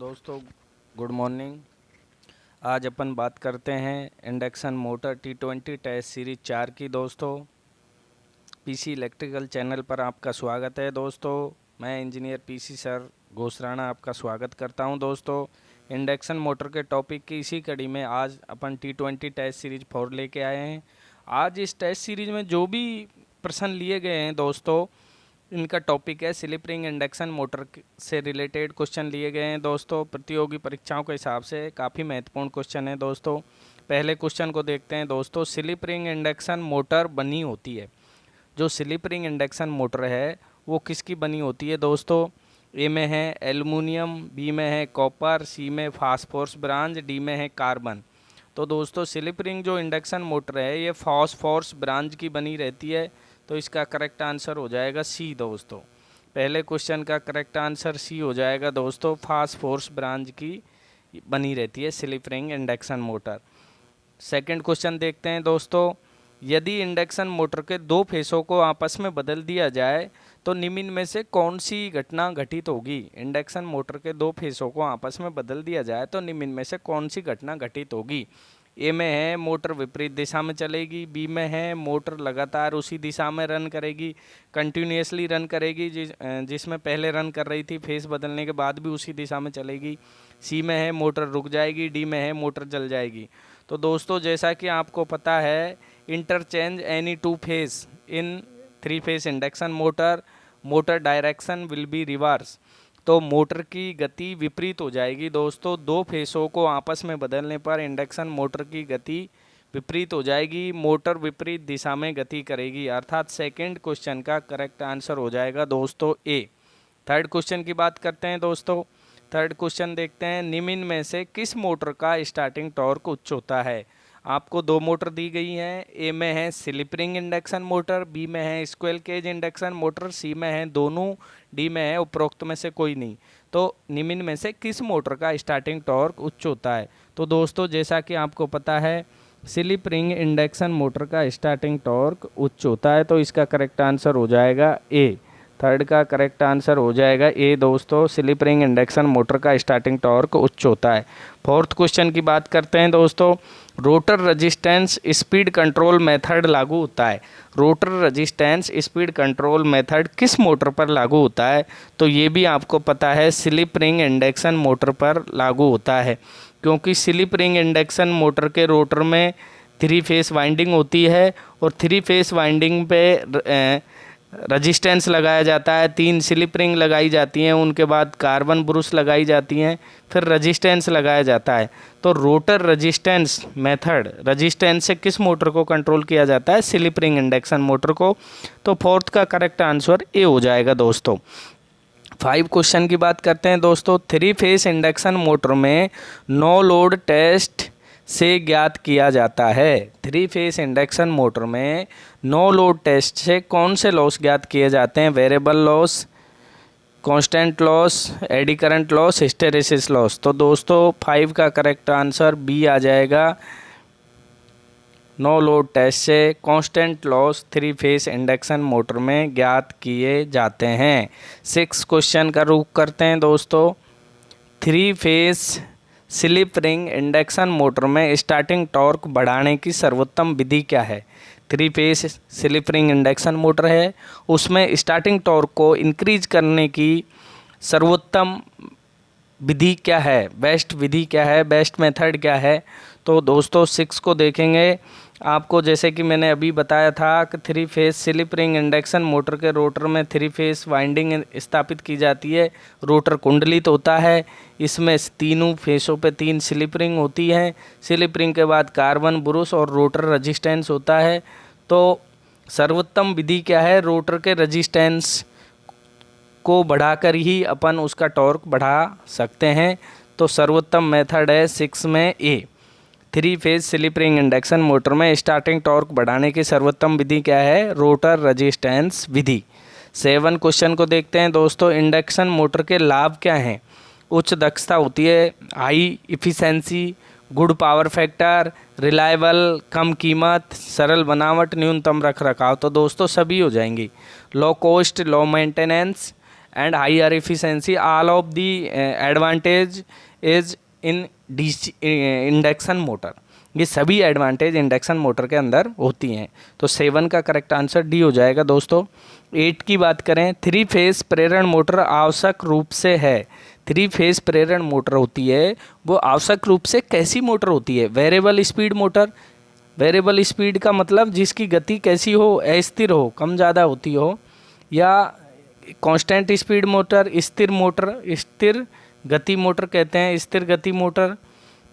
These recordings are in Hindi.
दोस्तों गुड मॉर्निंग। आज अपन बात करते हैं induction motor T20 test series 4 की। दोस्तों पीसी इलेक्ट्रिकल चैनल पर आपका स्वागत है। दोस्तों मैं इंजीनियर पीसी सर घोषराणा आपका स्वागत करता हूं। दोस्तों इंडक्शन मोटर के टॉपिक की इसी कड़ी में आज अपन T20 टेस्ट सीरीज 4 लेके आए हैं। आज इस टेस्ट सीरीज में जो भी प्रश्न लिए गए हैं दोस्तों, इनका टॉपिक है स्लिप रिंग इंडक्शन मोटर से रिलेटेड क्वेश्चन लिए गए हैं। दोस्तों प्रतियोगी परीक्षाओं के हिसाब से काफ़ी महत्वपूर्ण क्वेश्चन है। दोस्तों पहले क्वेश्चन को देखते हैं। दोस्तों स्लिप रिंग इंडक्शन मोटर बनी होती है, जो स्लिप रिंग इंडक्शन मोटर है वो किसकी बनी होती है? दोस्तों ए में है एल्युमिनियम, बी में है कॉपर, सी में फास्फोरस ब्रांज, डी में है कार्बन। तो दोस्तों स्लिप रिंग जो इंडक्शन मोटर है ये फास्फोरस ब्रांज की बनी रहती है, तो इसका करेक्ट आंसर हो जाएगा सी। दोस्तों पहले क्वेश्चन का करेक्ट आंसर सी हो जाएगा। दोस्तों फास्फोरस ब्रांज की बनी रहती है slip ring induction motor. Second question देखते हैं। दोस्तों यदि इंडक्शन मोटर के दो फेसों को आपस में बदल दिया जाए तो निम्न में से कौन सी घटना घटित होगी? इंडक्शन मोटर के दो फेसों को आपस में बदल दिया जाए तो निम्न में से कौन सी घटना घटित होगी? ए में है मोटर विपरीत दिशा में चलेगी, बी में है मोटर लगातार उसी दिशा में रन करेगी, कंटिन्यूसली रन करेगी, जिसमें पहले रन कर रही थी फेस बदलने के बाद भी उसी दिशा में चलेगी, सी में है मोटर रुक जाएगी, डी में है मोटर जल जाएगी। तो दोस्तों जैसा कि आपको पता है interchange any two face in three phase induction motor, motor direction will be reverse. तो मोटर की गति विपरीत हो जाएगी। दोस्तों दो फेसों को आपस में बदलने पर इंडक्शन मोटर की गति विपरीत हो जाएगी, मोटर विपरीत दिशा में गति करेगी, अर्थात सेकंड क्वेश्चन का करेक्ट आंसर हो जाएगा दोस्तों ए। थर्ड क्वेश्चन की बात करते हैं। दोस्तों थर्ड क्वेश्चन देखते हैं। निम्न में से किस मोटर का स्टार्टिंग टॉर्क उच्च होता है? आपको दो मोटर दी गई हैं। ए में है slip ring induction motor, B में है squirrel cage induction motor, C में है दोनों, डी में है उपरोक्त में से कोई नहीं। तो निम्न में से किस मोटर का स्टार्टिंग टॉर्क उच्च होता है? तो दोस्तों जैसा कि आपको पता है स्लिप रिंग इंडक्शन मोटर का स्टार्टिंग टॉर्क उच्च होता है, तो इसका करेक्ट आंसर हो जाएगा ए। थर्ड का करेक्ट आंसर हो जाएगा ए। दोस्तों स्लिप रिंग इंडक्शन मोटर का स्टार्टिंग टॉर्क उच्च होता है। फोर्थ क्वेश्चन की बात करते हैं। दोस्तों rotor resistance speed control method लागू होता है। Rotor resistance speed control method किस मोटर पर लागू होता है? तो ये भी आपको पता है स्लिप रिंग इंडक्शन मोटर पर लागू होता है, क्योंकि स्लिप रिंग इंडक्शन मोटर के रोटर में थ्री फेस वाइंडिंग होती है और थ्री फेस वाइंडिंग पे रजिस्टेंस लगाया जाता है, तीन स्लिप रिंग लगाई जाती हैं, उनके बाद कार्बन ब्रूस लगाई जाती हैं, फिर रजिस्टेंस लगाया जाता है। तो रोटर रजिस्टेंस मेथड, रजिस्टेंस से किस मोटर को कंट्रोल किया जाता है? स्लिप रिंग इंडक्शन मोटर को। तो फोर्थ का करेक्ट आंसर ए हो जाएगा। दोस्तों फाइव क्वेश्चन की बात करते हैं। दोस्तों थ्री फेस इंडक्शन मोटर में नो लोड टेस्ट से ज्ञात किया जाता है। थ्री फेस इंडक्शन मोटर में नो लोड टेस्ट से कौन से लॉस ज्ञात किए जाते हैं? Variable loss, constant loss, eddy current loss, hysteresis loss. तो दोस्तों 5 का करेक्ट आंसर बी आ जाएगा। नो लोड टेस्ट से constant loss three phase induction motor में ज्ञात किए जाते हैं। 6 क्वेश्चन का रुख करते हैं। दोस्तों three phase slip ring induction motor में स्टार्टिंग टॉर्क बढ़ाने की सर्वोत्तम विधि क्या है? Three phase slip ring induction motor है, उसमें स्टार्टिंग टॉर्क को इंक्रीज करने की सर्वोत्तम विधि क्या है? बेस्ट विधि क्या है? बेस्ट मेथड क्या है? तो दोस्तों 6 को देखेंगे। आपको जैसे कि मैंने अभी बताया था कि three phase slip ring induction motor के रोटर में थ्री फेस वाइंडिंग स्थापित की जाती है, रोटर कुंडलित होता है, इसमें तीनों फेसों पे तीन स्लिप रिंग होती हैं, स्लिप रिंग के बाद कार्बन ब्रूस और रोटर रजिस्टेंस होता है। तो सर्वोत्तम विधि क्या है? रोटर के रजिस्टेंस को बढ़ाकर ही अपन उसका टॉर्क बढ़ा सकते हैं। तो सर्वोत्तम मेथड है 6 में A. Three phase slip ring induction motor में स्टार्टिंग टॉर्क बढ़ाने की सर्वोत्तम विधि क्या है? रोटर रजिस्टेंस विधि। 7 क्वेश्चन को देखते हैं। दोस्तों इंडक्शन मोटर के लाभ क्या हैं? उच्च दक्षता होती है, high efficiency, good power factor, reliable, कम कीमत, सरल बनावट, न्यूनतम रख रखाव। तो दोस्तों सभी हो जाएंगी। Low cost, low maintenance, and higher efficiency. All of the advantage is in DC induction motor. ये सभी एडवांटेज इंडक्शन मोटर के अंदर होती हैं। तो 7 का करेक्ट आंसर डी हो जाएगा दोस्तों। 8 की बात करें, 3 फेज प्रेरण मोटर आवश्यक रूप से है। 3 फेज प्रेरण मोटर होती है वो आवश्यक रूप से कैसी मोटर होती है? Variable speed motor. Variable speed का मतलब जिसकी गति कैसी हो? अस्थिर हो, कम ज़्यादा होती हो। या कांस्टेंट स्पीड मोटर, स्थिर मोटर, स्थिर गति मोटर कहते हैं, स्थिर गति मोटर।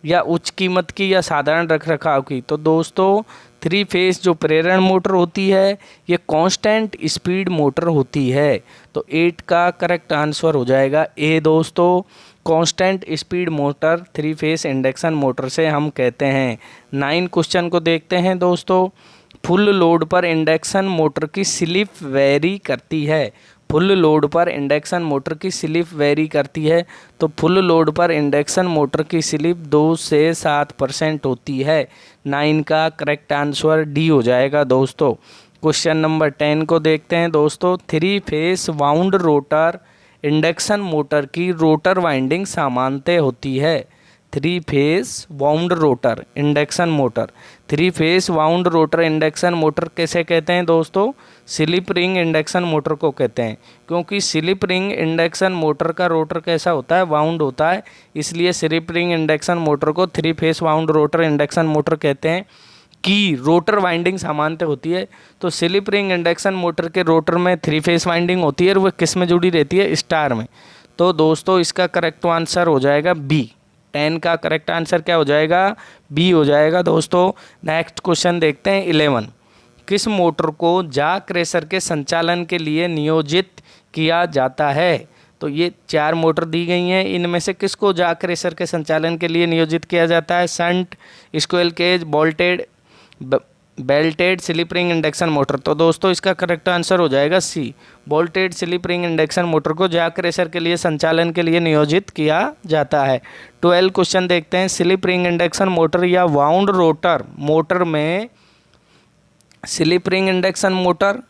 या उच्च कीमत की या साधारण रख रखाव की। तो दोस्तों 3 फेज जो प्रेरण मोटर होती है ये कांस्टेंट स्पीड मोटर होती है। तो 8 का करेक्ट आंसर हो जाएगा ए दोस्तों। Constant speed motor 3 phase induction motor से हम कहते हैं। 9 क्वेश्चन को देखते हैं दोस्तों। फुल लोड पर इंडक्शन मोटर की स्लिप वेरी करती है। फुल लोड पर इंडक्शन मोटर की स्लिप वेरी करती है। तो फुल लोड पर इंडक्शन मोटर की स्लिप 2 से 7% होती है। 9 का करेक्ट आंसर डी हो जाएगा दोस्तों। क्वेश्चन नंबर 10 को देखते हैं दोस्तों। 3 phase wound rotor induction motor की रोटर वाइंडिंग सामान्यतः होती है। 3 phase wound rotor induction motor. 3 phase wound rotor induction motor कैसे कहते हैं दोस्तों? स्लिप रिंग इंडक्शन मोटर को कहते हैं, क्योंकि स्लिप रिंग इंडक्शन मोटर का रोटर कैसा होता है? वाउंड होता है। इसलिए स्लिप रिंग इंडक्शन मोटर को 3 phase wound rotor induction motor कहते हैं कि रोटर वाइंडिंग सामान्यतः होती है। तो स्लिप रिंग इंडक्शन मोटर के रोटर में 3 फेज वाइंडिंग होती है और वो किस में जुड़ी रहती है? स्टार में। तो दोस्तों इसका करेक्ट आंसर हो जाएगा बी। 10 का करेक्ट आंसर क्या हो जाएगा? बी हो जाएगा दोस्तों। नेक्स्ट क्वेश्चन देखते हैं 11। किस मोटर को जॉक रेसर के संचालन के लिए नियोजित किया जाता है? तो ये 4 मोटर दी गई हैं, इनमें से किसको जॉक रेसर के संचालन के लिए नियोजित किया जाता है? Shunt, squirrel cage, bolted, belted slip ring induction motor. तो दोस्तों इसका करेक्ट आंसर हो जाएगा C. Bolted slip ring induction motor को जॉक रेसर के लिए संचालन के लिए नियोजित किया जाता है। 12 क्वेश्चन देखते हैं। स्लिप रिंग इंडक्शन मोटर या वाउंड रोटर मोटर में स्लिप रिंग इंडक्शन मोटर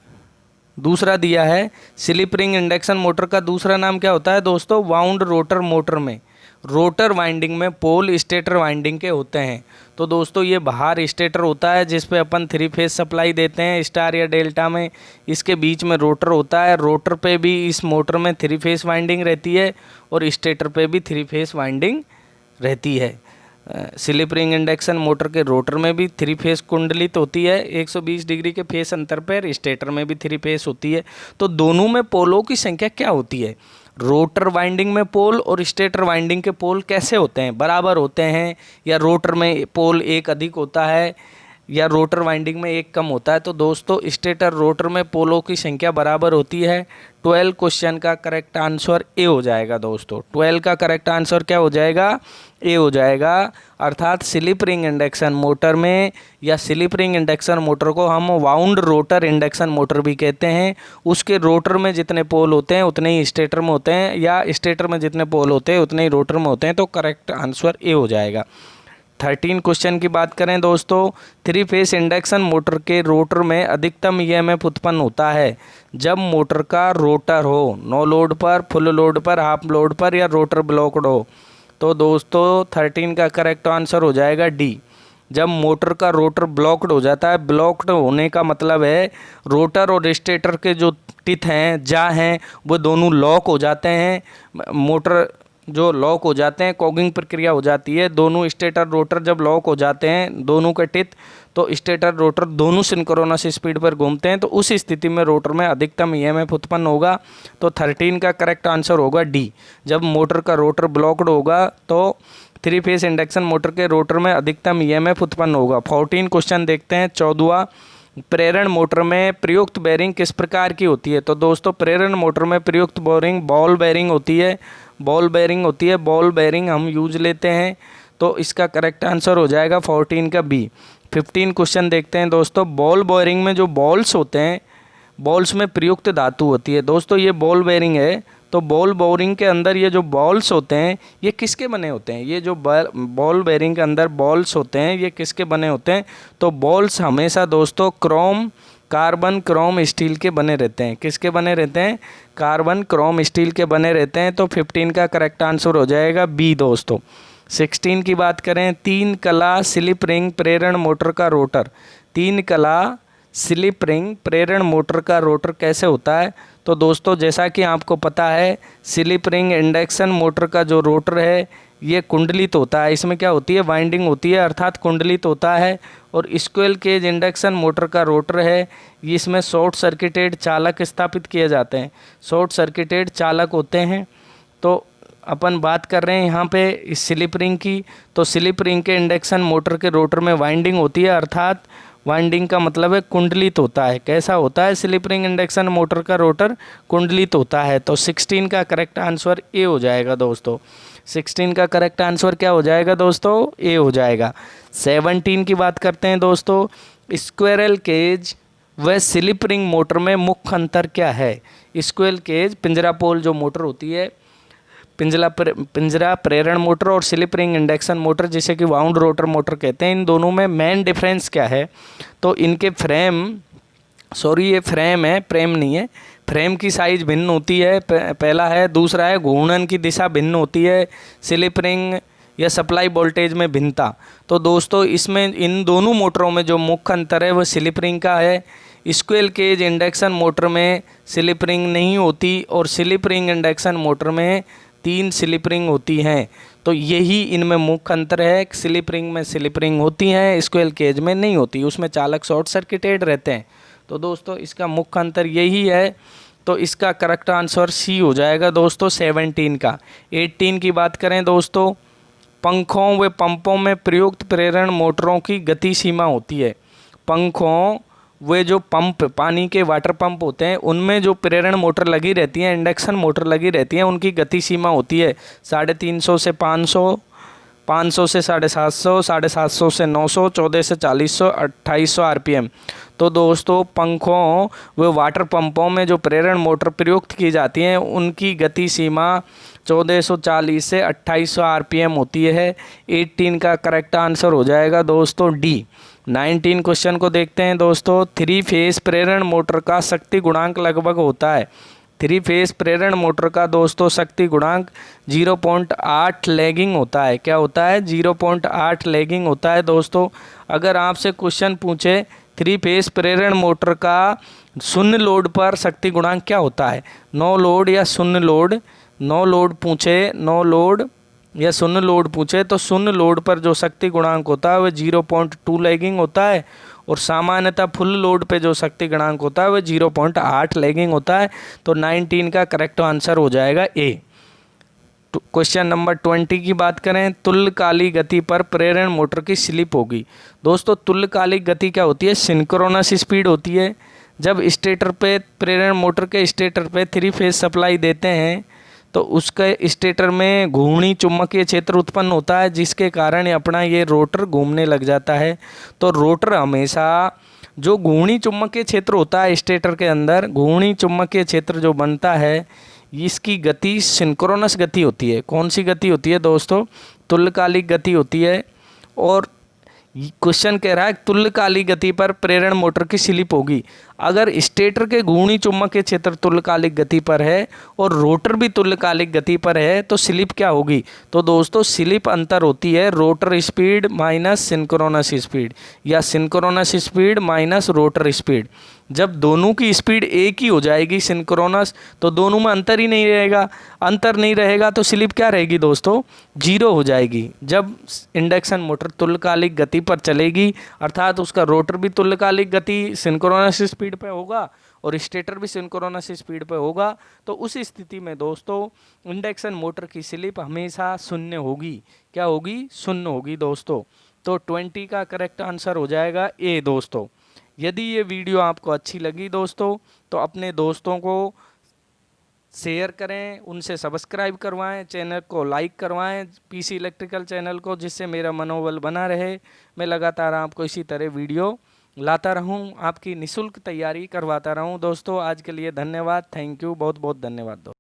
दूसरा दिया है। स्लिप रिंग इंडक्शन मोटर का दूसरा नाम क्या होता है दोस्तों? वाउंड रोटर मोटर में रोटर वाइंडिंग में पोल स्टेटर वाइंडिंग के होते हैं। तो दोस्तों ये बाहर स्टेटर होता है जिस पे अपन 3 फेज सप्लाई देते हैं स्टार या डेल्टा में। इसके बीच में रोटर होता है। रोटर पे भी इस मोटर में 3 फेज वाइंडिंग रहती है और स्टेटर पे भी 3 फेज वाइंडिंग रहती है। स्लिप रिंग इंडक्शन मोटर के रोटर में भी 3 फेज कुंडलित होती है 120 डिग्री के फेस अंतर पर। स्टेटर में भी 3 फेज होती है। तो दोनों में पोलों की संख्या क्या होती है? रोटर वाइंडिंग में पोल और स्टेटर वाइंडिंग के पोल कैसे होते हैं? बराबर होते हैं या रोटर में पोल एक अधिक होता है या रोटर वाइंडिंग में एक कम होता है? तो दोस्तों स्टेटर रोटर में पोलों की संख्या बराबर होती है। 12 क्वेश्चन का करेक्ट आंसर ए हो जाएगा दोस्तों। 12 का करेक्ट आंसर क्या हो जाएगा? ए हो जाएगा। अर्थात स्लिप रिंग इंडक्शन मोटर में या स्लिप रिंग इंडक्शन मोटर को हम वाउंड रोटर इंडक्शन मोटर भी कहते हैं। उसके रोटर में जितने पोल होते हैं उतने ही स्टेटर में होते हैं, या स्टेटर में जितने पोल होते हैं उतने ही रोटर में होते हैं। तो करेक्ट आंसर ए हो जाएगा। 13 क्वेश्चन की बात करें दोस्तों। 3 फेज इंडक्शन मोटर के रोटर में अधिकतम ईएमएफ उत्पन्न होता है जब मोटर का रोटर हो नो लोड पर, फुल लोड पर, हाफ लोड पर या रोटर ब्लॉक्ड हो। तो दोस्तों 13 का करेक्ट आंसर हो जाएगा डी। जब मोटर का रोटर ब्लॉक्ड हो जाता है, ब्लॉक्ड होने का मतलब है रोटर और स्टेटर के जो टिथ हैं, जा हैं, वो दोनों लॉक हो जाते हैं। मोटर जो लॉक हो जाते हैं, कॉगिंग प्रक्रिया हो जाती है। दोनों स्टेटर रोटर जब लॉक हो जाते हैं दोनों के टिथ, तो स्टेटर रोटर दोनों सिंक्रोनस स्पीड पर घूमते हैं। तो उस स्थिति में रोटर में अधिकतम ईएमएफ उत्पन्न होगा। तो 13 का करेक्ट आंसर होगा डी। जब मोटर का रोटर ब्लॉक्ड होगा तो 3 फेज इंडक्शन मोटर के रोटर में अधिकतम ईएमएफ उत्पन्न होगा। 14 क्वेश्चन देखते हैं। 14वां, प्रेरण मोटर में प्रयुक्त बेरिंग किस प्रकार की होती है? तो दोस्तों प्रेरण मोटर में प्रयुक्त बेरिंग बॉल बेरिंग होती है। बॉल बेरिंग होती है, बॉल बेरिंग हम यूज लेते हैं। तो इसका करेक्ट आंसर हो जाएगा 14 का बी। 15 क्वेश्चन देखते हैं दोस्तों। बॉल बेरिंग में जो बॉल्स होते हैं, बॉल्स में प्रयुक्त धातु होती है। दोस्तों ये बॉल बेरिंग है, तो बॉल बेरिंग के अंदर ये जो बॉल्स होते हैं ये किसके बने होते हैं? ये जो बॉल बेरिंग के अंदर बॉल्स होते हैं ये किसके बने होते हैं? तो बॉल्स हमेशा दोस्तों क्रोम कार्बन क्रोम स्टील के बने रहते हैं। किसके बने रहते हैं? कार्बन क्रोम स्टील के बने रहते हैं। तो 15 का करेक्ट आंसर हो जाएगा बी दोस्तों। 16 की बात करें, 3 कला स्लिप रिंग प्रेरण मोटर का रोटर। 3 कला स्लिप रिंग प्रेरण मोटर का रोटर कैसे होता है? तो दोस्तों जैसा कि आपको पता है, स्लिप रिंग इंडक्शन मोटर का जो रोटर है ये कुंडलित होता है। इसमें क्या होती है? वाइंडिंग होती है, अर्थात कुंडलित होता है। और स्क्विरल केज इंडक्शन मोटर का रोटर है, इसमें शॉर्ट सर्किटेड चालक स्थापित किए जाते हैं। शॉर्ट सर्किटेड चालक होते हैं। तो अपन बात कर रहे हैं यहाँ पे इस स्लिप रिंग की। तो स्लिप रिंग के इंडक्शन मोटर के रोटर में वाइंडिंग होती है, अर्थात वाइंडिंग का मतलब है कुंडलित होता है। कैसा होता है? स्लिप रिंग इंडक्शन मोटर का रोटर कुंडलित होता है। तो 16 का करेक्ट आंसर ए हो जाएगा दोस्तों। 16 का करेक्ट आंसर क्या हो जाएगा दोस्तों? ए हो जाएगा। 17 की बात करते हैं दोस्तों। स्क्विरल केज व स्लिप रिंग मोटर में मुख्य अंतर क्या है? स्क्विरल केज पिंजरा पोल जो मोटर होती है, पिंजरा प्रेरण मोटर, और स्लिप रिंग इंडक्शन मोटर जिसे कि वाउंड रोटर मोटर कहते हैं, इन दोनों में मेन डिफरेंस क्या है? तो इनके ये फ्रेम है, प्रेम नहीं है। फ्रेम की साइज भिन्न होती है, पहला है। दूसरा है घूर्णन की दिशा भिन्न होती है। स्लिप रिंग या सप्लाई वोल्टेज में भिन्नता। तो दोस्तों इसमें इन दोनों मोटरों में जो मुख्य अंतर है वो स्लिप रिंग का है। स्क्विरल केज इंडक्शन मोटर में स्लिप रिंग नहीं होती, और स्लिप रिंग इंडक्शन मोटर में 3 स्लिप रिंग होती हैं। तो यही इनमें मुख्य अंतर है। स्लिप रिंग में स्लिप रिंग होती हैं, स्क्विरल केज में नहीं होती, उसमें चालक शॉर्ट सर्किटेड रहते हैं। तो दोस्तों इसका मुख्य अंतर यही है। तो इसका करेक्ट आंसर सी हो जाएगा दोस्तों 17 का। 18 की बात करें दोस्तों, पंखों व पंपों में प्रयुक्त प्रेरण मोटरों की गति सीमा होती है। पंखों वे जो पंप, पानी के वाटर पंप होते हैं, उनमें जो प्रेरण मोटर लगी रहती है, इंडक्शन मोटर लगी रहती है, उनकी गति सीमा होती है 350 से 500, 500 से 750, 750 से 900, 14 से 4000, 2800 RPM। तो दोस्तों पंखों व वाटर पंपों में जो प्रेरण मोटर प्रयुक्त की जाती हैं उनकी गति सीमा 1440 से 2800 RPM होती है। 18 का करेक्ट आंसर हो जाएगा दोस्तों डी। 19 क्वेश्चन को देखते हैं दोस्तों। 3 फेज प्रेरण मोटर का शक्ति गुणांक लगभग होता है। 3 फेज प्रेरण मोटर का दोस्तों शक्ति गुणांक 0.8 लैगिंग होता है। क्या होता है? 0.8 लैगिंग होता है दोस्तों। अगर आपसे क्वेश्चन पूछे 3 फेज प्रेरण मोटर का शून्य लोड पर शक्ति गुणांक क्या होता है, नो लोड या शून्य लोड, नो लोड पूछे, नो लोड या शून्य लोड पूछे, तो शून्य लोड पर जो शक्ति गुणांक होता है वह 0.2 लैगिंग होता है, और सामान्यतः फुल लोड पे जो शक्ति गुणांक होता है वह 0.8 लैगिंग होता है। तो 19 का करेक्ट आंसर हो जाएगा ए। क्वेश्चन नंबर 20 की बात करें, तुल्यकालिक गति पर प्रेरण मोटर की स्लिप होगी। दोस्तों तुल्यकालिक गति क्या होती है? सिंक्रोनस स्पीड होती है। जब स्टेटर पे, प्रेरण मोटर के स्टेटर पे 3 फेज सप्लाई देते हैं तो उसके स्टेटर में घूर्णी चुंबकीय क्षेत्र उत्पन्न होता है, जिसके कारण अपना ये रोटर घूमने लग जाता है। तो रोटर हमेशा जो घूर्णी चुंबकीय क्षेत्र होता है स्टेटर के अंदर, घूर्णी चुंबकीय क्षेत्र जो बनता है, इसकी गति सिंक्रोनस गति होती है। कौन सी गति होती है दोस्तों? तुल्यकालिक गति होती है। और क्वेश्चन कह रहा है तुल्यकालिक गति पर प्रेरण मोटर की स्लिप होगी। अगर स्टेटर के घूर्णी चुंबकीय क्षेत्र तुल्यकालिक गति पर है और रोटर भी तुल्यकालिक गति पर है तो स्लिप क्या होगी? तो दोस्तों स्लिप अंतर होती है rotor speed minus synchronous speed, या synchronous speed minus rotor speed. जब दोनों की स्पीड एक ही हो जाएगी सिंक्रोनस, तो दोनों में अंतर ही नहीं रहेगा। अंतर नहीं रहेगा तो स्लिप क्या रहेगी दोस्तों? 0 हो जाएगी। जब इंडक्शन मोटर तुल्यकालिक गति पर चलेगी, अर्थात उसका रोटर भी तुल्यकालिक गति सिंक्रोनस स्पीड पे होगा और स्टेटर भी सिंक्रोनस स्पीड पे होगा, तो उस स्थिति में दोस्तों इंडक्शन मोटर की स्लिप हमेशा 0 होगी। क्या होगी? 0 होगी दोस्तों। तो 20 का करेक्ट आंसर हो जाएगा ए दोस्तों। यदि ये वीडियो आपको अच्छी लगी दोस्तों तो अपने दोस्तों को शेयर करें, उनसे सब्सक्राइब करवाएं, चैनल को लाइक करवाएं, पीसी इलेक्ट्रिकल चैनल को, जिससे मेरा मनोबल बना रहे। मैं लगातार आपको इसी तरह वीडियो लाता रहूं, आपकी निःशुल्क तैयारी करवाता रहूं दोस्तों। आज के लिए धन्यवाद, थैंक यू, बहुत बहुत धन्यवाद दोस्तों।